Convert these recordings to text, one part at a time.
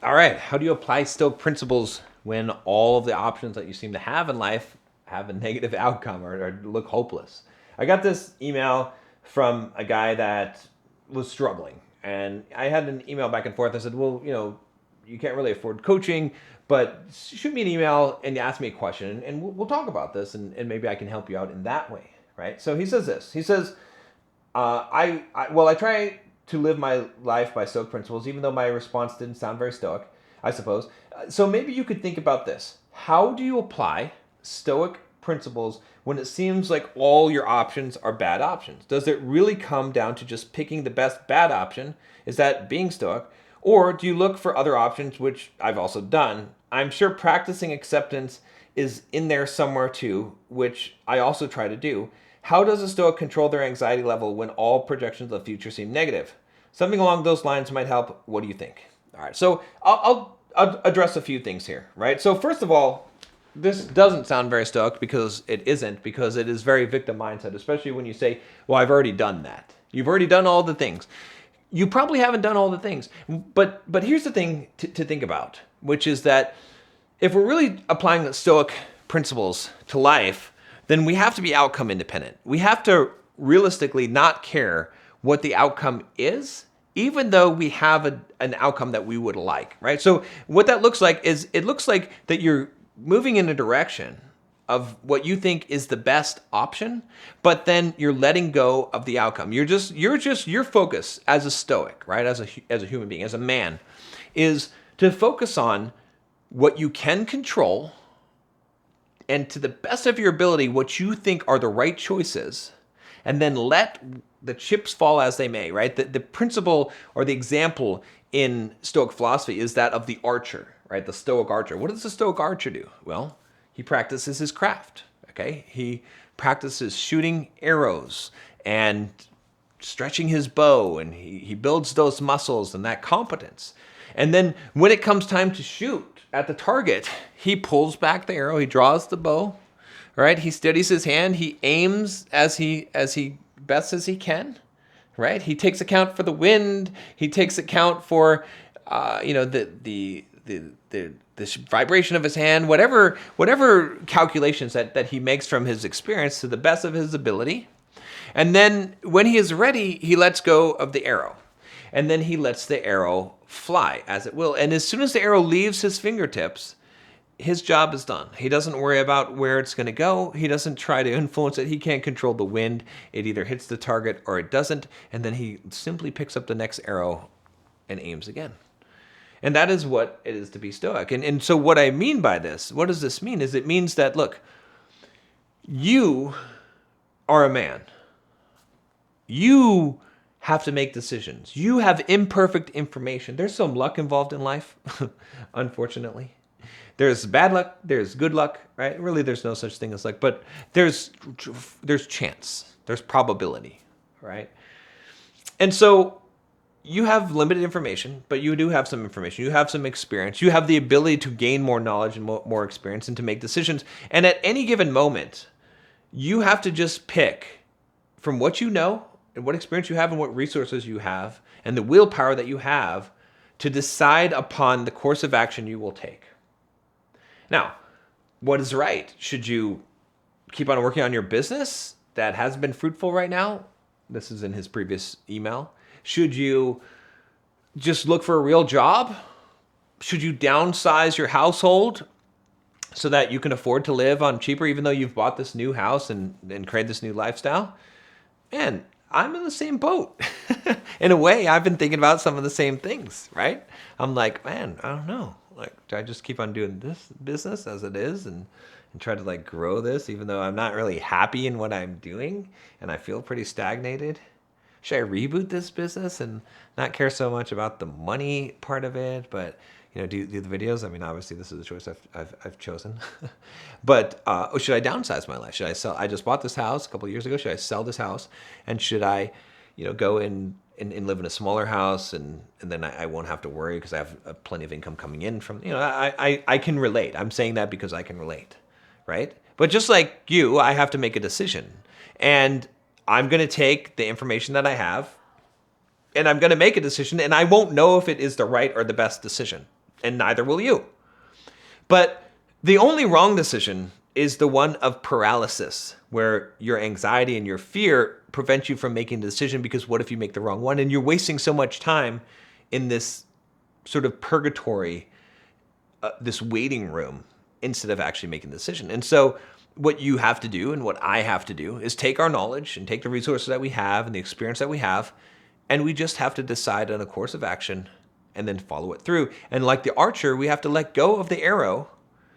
All right, how do you apply Stoic principles when all of the options that you seem to have in life have a negative outcome or look hopeless? I got this email from a guy that was struggling, and I had an email back and forth. I said, well, you can't really afford coaching, but shoot me an email and ask me a question, and we'll talk about this, and maybe I can help you out in that way, right? So he says this. He says, I try to live my life by Stoic principles, even though my response didn't sound very Stoic, I suppose. So maybe you could think about this. How do you apply Stoic principles when it seems like all your options are bad options? Does it really come down to just picking the best bad option? Is that being Stoic? Or do you look for other options, which I've also done? I'm sure practicing acceptance is in there somewhere too, which I also try to do. How does a Stoic control their anxiety level when all projections of the future seem negative? Something along those lines might help. What do you think? All right, so I'll address a few things here, right? So first of all, this doesn't sound very Stoic because it isn't, because it is very victim mindset, especially when you say, well, I've already done that. You've already done all the things. You probably haven't done all the things, but here's the thing to think about, which is that if we're really applying the Stoic principles to life, then we have to be outcome independent. We have to realistically not care what the outcome is, even though we have an outcome that we would like, right? So what that looks like is it looks like that you're moving in a direction of what you think is the best option, but then you're letting go of the outcome. Your focus as a Stoic, right? As a human being, as a man, is to focus on what you can control, and to the best of your ability, what you think are the right choices, and then let the chips fall as they may, right? The principle or the example in Stoic philosophy is that of the archer, right? The Stoic archer. What does the Stoic archer do? Well, he practices his craft, okay? He practices shooting arrows and stretching his bow, and he builds those muscles and that competence. And then when it comes time to shoot at the target, he pulls back the arrow, he draws the bow, right? He steadies his hand, he aims as he best as he can, right? He takes account for the wind, he takes account for the vibration of his hand, whatever calculations that he makes from his experience to the best of his ability. And then when he is ready, he lets go of the arrow. And then he lets the arrow fly as it will. And as soon as the arrow leaves his fingertips, his job is done. He doesn't worry about where it's going to go. He doesn't try to influence it. He can't control the wind. It either hits the target or it doesn't. And then he simply picks up the next arrow and aims again. And that is what it is to be Stoic. And so what I mean by this, what does this mean? Is it means that, look, you are a man. You have to make decisions. You have imperfect information. There's some luck involved in life, unfortunately. There's bad luck, there's good luck, right? Really, there's no such thing as luck, but there's chance, there's probability, right? And so you have limited information, but you do have some information. You have some experience. You have the ability to gain more knowledge and more experience and to make decisions. And at any given moment, you have to just pick from what you know and what experience you have and what resources you have and the willpower that you have to decide upon the course of action you will take. Now, what is right? Should you keep on working on your business that hasn't been fruitful right now? This is in his previous email. Should you just look for a real job? Should you downsize your household so that you can afford to live on cheaper even though you've bought this new house and created this new lifestyle? Man, I'm in the same boat. In a way, I've been thinking about some of the same things, right? I'm like, man, I don't know. Like, do I just keep on doing this business as it is and try to like grow this even though I'm not really happy in what I'm doing and I feel pretty stagnated? Should I reboot this business and not care so much about the money part of it, but do the videos? I mean, obviously this is a choice I've chosen. But should I downsize my life? Should I sell? I just bought this house a couple of years ago. Should I sell this house? And should I, go and live in a smaller house and then I won't have to worry because I have plenty of income coming in from, I can relate. I'm saying that because I can relate, right? But just like you, I have to make a decision. And I'm going to take the information that I have and I'm going to make a decision and I won't know if it is the right or the best decision. and neither will you. But the only wrong decision is the one of paralysis, where your anxiety and your fear prevent you from making the decision, because what if you make the wrong one? And you're wasting so much time in this sort of purgatory, this waiting room, instead of actually making the decision. And so what you have to do, and what I have to do, is take our knowledge and take the resources that we have and the experience that we have, and we just have to decide on a course of action and then follow it through. And like the archer, we have to let go of the arrow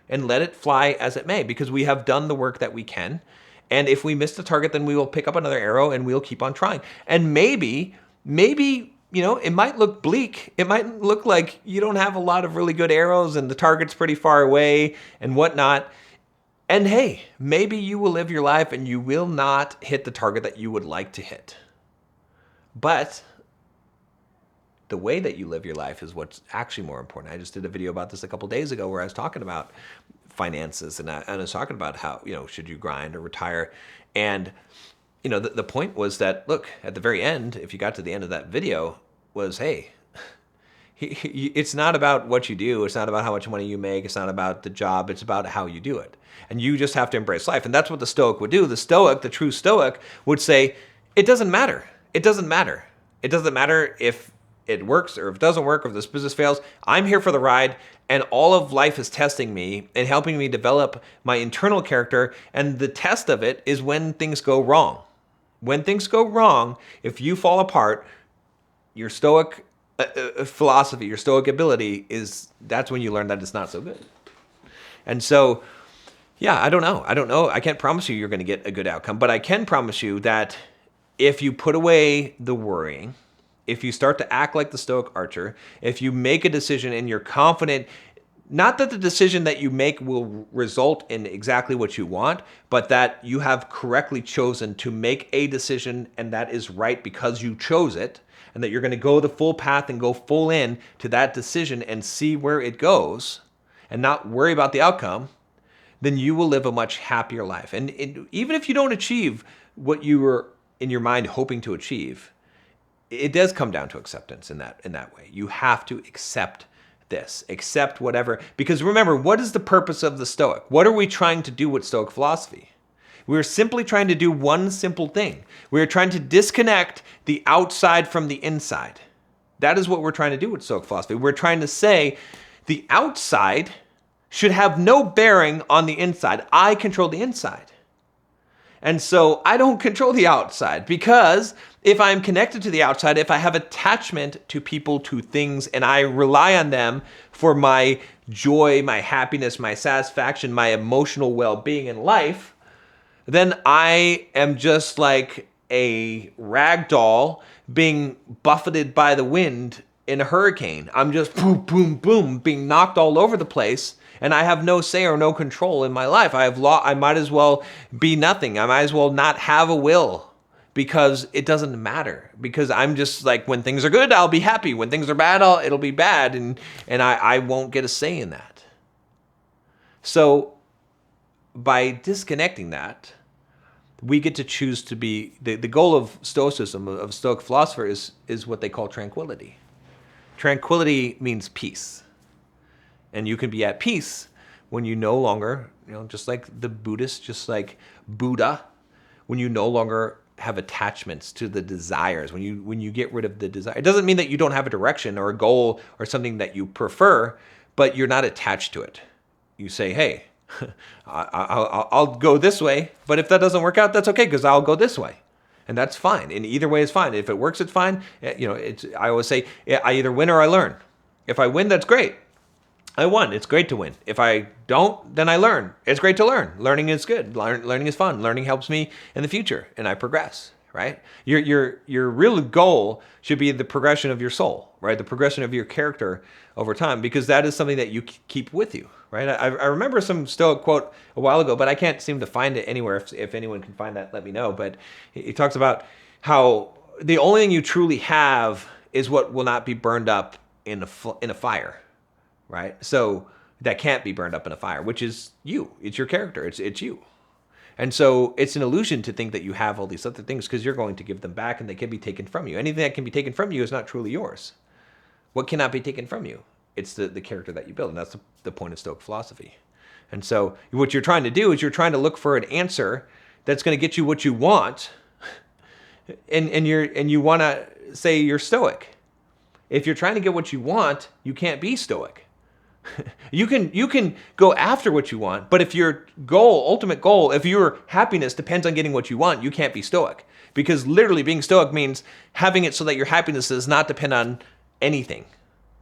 and let it fly as it may, because we have done the work that we can. And if we miss the target, then we will pick up another arrow and we'll keep on trying. And maybe, it might look bleak. It might look like you don't have a lot of really good arrows and the target's pretty far away and whatnot. And hey, maybe you will live your life and you will not hit the target that you would like to hit. But the way that you live your life is what's actually more important. I just did a video about this a couple days ago where I was talking about finances, and I was talking about how, should you grind or retire? And, the point was that, look, at the very end, if you got to the end of that video, was, hey, it's not about what you do. It's not about how much money you make. It's not about the job. It's about how you do it. And you just have to embrace life. And that's what the Stoic would do. The Stoic, the true Stoic, would say, it doesn't matter. It doesn't matter. It doesn't matter if it works or if it doesn't work, or if this business fails. I'm here for the ride, and all of life is testing me and helping me develop my internal character. And the test of it is when things go wrong. When things go wrong, if you fall apart, your Stoic philosophy, your Stoic ability that's when you learn that it's not so good. And so, yeah, I don't know. I can't promise you you're going to get a good outcome, but I can promise you that if you put away the worrying, if you start to act like the Stoic archer, if you make a decision and you're confident, not that the decision that you make will result in exactly what you want, but that you have correctly chosen to make a decision and that is right because you chose it, and that you're going to go the full path and go full in to that decision and see where it goes and not worry about the outcome, then you will live a much happier life. And even if you don't achieve what you were in your mind hoping to achieve, it does come down to acceptance in that way. You have to accept this, accept whatever, because remember, what is the purpose of the Stoic? What are we trying to do with Stoic philosophy? We're simply trying to do one simple thing. We're trying to disconnect the outside from the inside. That is what we're trying to do with Stoic philosophy. We're trying to say the outside should have no bearing on the inside. I control the inside. And so I don't control the outside, because if I'm connected to the outside, if I have attachment to people, to things, and I rely on them for my joy, my happiness, my satisfaction, my emotional well-being in life, then I am just like a rag doll being buffeted by the wind in a hurricane. I'm just boom, boom, boom, being knocked all over the place. And I have no say or no control in my life. I might as well be nothing. I might as well not have a will, because it doesn't matter. Because I'm just like, when things are good, I'll be happy. When things are bad, it'll be bad. And I won't get a say in that. So by disconnecting that, we get to choose to be, the goal of Stoicism, of Stoic philosopher, is what they call tranquility. Tranquility means peace. And you can be at peace when you no longer, just like the Buddhists, just like Buddha, when you no longer have attachments to the desires, when you get rid of the desire. It doesn't mean that you don't have a direction or a goal or something that you prefer, but you're not attached to it. You say, hey, I'll go this way, but if that doesn't work out, that's okay, because I'll go this way. And that's fine. And either way is fine. If it works, it's fine. I always say, I either win or I learn. If I win, that's great. I won. It's great to win. If I don't, then I learn. It's great to learn. Learning is good. Learning is fun. Learning helps me in the future, and I progress, right? Your real goal should be the progression of your soul, right? The progression of your character over time, because that is something that you keep with you, right? I remember some Stoic quote a while ago, but I can't seem to find it anywhere. If anyone can find that, let me know. But he talks about how the only thing you truly have is what will not be burned up in a fire. Right? So that can't be burned up in a fire, which is you. It's your character. It's you. And so it's an illusion to think that you have all these other things, because you're going to give them back and they can be taken from you. Anything that can be taken from you is not truly yours. What cannot be taken from you? It's the character that you build, and that's the point of Stoic philosophy. And so what you're trying to do is you're trying to look for an answer that's going to get you what you want, and you want to say you're Stoic. If you're trying to get what you want, you can't be Stoic. You can go after what you want, but if your ultimate goal, if your happiness depends on getting what you want, you can't be Stoic. Because literally being Stoic means having it so that your happiness does not depend on anything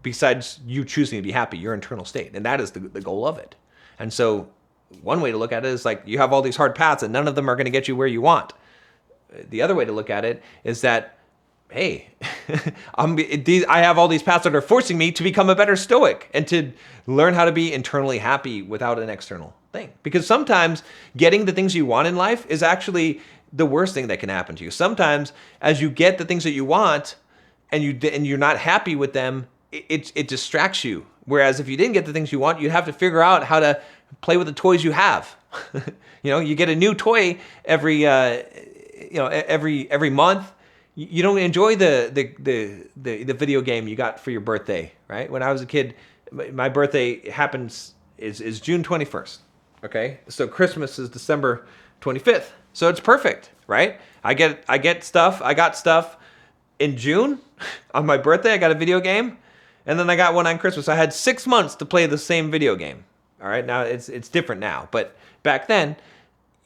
besides you choosing to be happy, your internal state. And that is the goal of it. And so one way to look at it is like you have all these hard paths and none of them are going to get you where you want. The other way to look at it is that, hey, I have all these paths that are forcing me to become a better Stoic and to learn how to be internally happy without an external thing. Because sometimes getting the things you want in life is actually the worst thing that can happen to you. Sometimes as you get the things that you want and you're not happy with them, it distracts you. Whereas if you didn't get the things you want, you'd have to figure out how to play with the toys you have. You get a new toy every month. You don't enjoy the video game you got for your birthday, right? When I was a kid, my birthday is June 21st. Okay, so Christmas is December 25th. So it's perfect, right? I got stuff in June on my birthday. I got a video game, and then I got one on Christmas. I had 6 months to play the same video game. All right, now it's different now, but back then,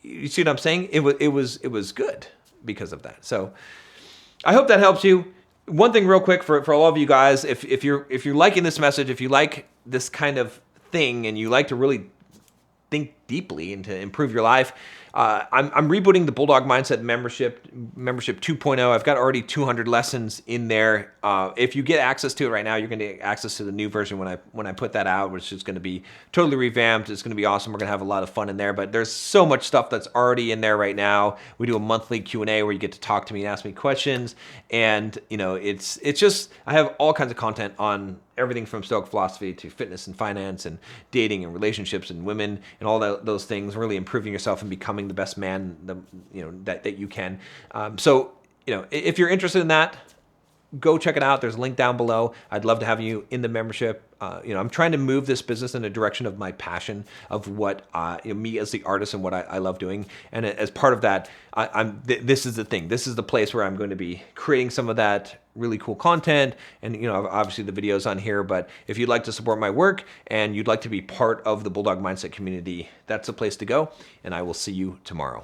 you see what I'm saying? It was good because of that. So I hope that helps you. One thing real quick for all of you guys, if you're liking this message, if you like this kind of thing and you like to really think deeply and to improve your life, I'm rebooting the Bulldog Mindset membership 2.0. I've got already 200 lessons in there. If you get access to it right now, you're going to get access to the new version when I put that out, which is going to be totally revamped. It's going to be awesome. We're going to have a lot of fun in there, but there's so much stuff that's already in there right now. We do a monthly Q&A where you get to talk to me and ask me questions, and it's just, I have all kinds of content on everything from Stoic philosophy to fitness and finance and dating and relationships and women and all those things, really improving yourself and becoming the best man that you can. So if you're interested in that, go check it out. There's a link down below. I'd love to have you in the membership. I'm trying to move this business in a direction of my passion, of what me as the artist and what I love doing. And as part of that, this is the thing. This is the place where I'm going to be creating some of that really cool content. And obviously the videos on here. But if you'd like to support my work and you'd like to be part of the Bulldog Mindset community, that's the place to go. And I will see you tomorrow.